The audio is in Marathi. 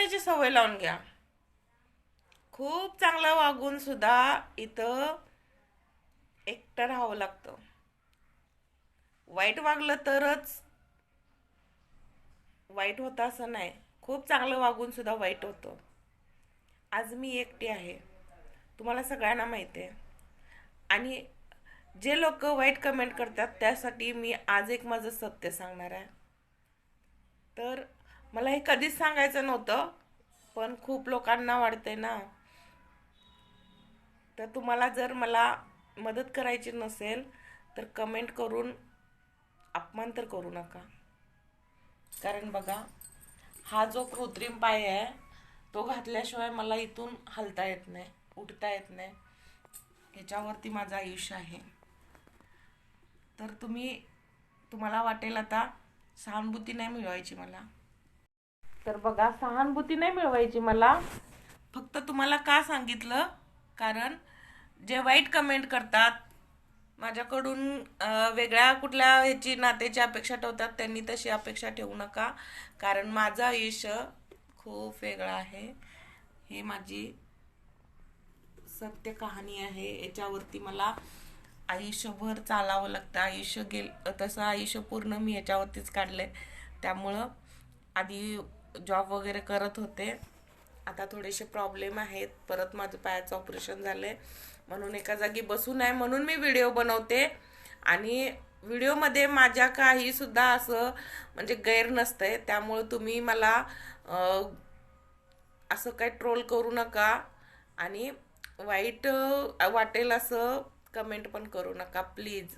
वागण्याची सवय लावून घ्या. खूप चांगलं वागून सुद्धा इथं एकटं राहावं लागतं. वाईट वागलं तरच वाईट होतं असं नाही. खूप चांगलं वागून सुद्धा वाईट होतं. आज मी एकटी आहे, तुम्हाला सगळ्यांना माहिती आहे. आणि जे लोक वाईट कमेंट करतात त्यासाठी मी आज एक माझं सत्य सांगणार आहे. तर मला हे कधीच सांगायचं नव्हतं, पण खूप लोकांना वाटतंय ना. तर तुम्हाला जर मला मदत करायची नसेल तर कमेंट करून अपमान तर करू नका. कारण बघा, हा जो कृत्रिम पाय आहे तो घातल्याशिवाय मला इथून हलता येत नाही, उठता येत नाही. ह्याच्यावरती माझं आयुष्य आहे. तर तुम्हाला वाटेल आता सहानुभूती नाही मिळवायची मला. तर बघा, सहानुभूती नाही मिळवायची मला. फक्त तुम्हाला का सांगितलं, कारण जे वाईट कमेंट करतात माझ्याकडून, वेगळ्या कुठल्या ह्याची नात्याची अपेक्षा ठेवतात, त्यांनी तशी अपेक्षा ठेवू नका. कारण माझं आयुष्य खूप वेगळं आहे. हे माझी सत्य कहाणी आहे. याच्यावरती मला आयुष्यभर चालावं लागतं. तसं आयुष्य पूर्ण मी याच्यावरतीच काढलंय. त्यामुळं आधी जॉब वगैरे करत होते. आता थोडेसे प्रॉब्लेम आहेत. परत माझं पायाचं ऑपरेशन झालंय, म्हणून एका जागी बसू नये म्हणून मी व्हिडिओ बनवते. आणि व्हिडिओमध्ये माझ्या काही सुद्धा असं म्हणजे गैर नसतंय. त्यामुळे तुम्ही मला असं काही ट्रोल करू नका आणि वाईट वाटेल असं कमेंट पण करू नका प्लीज.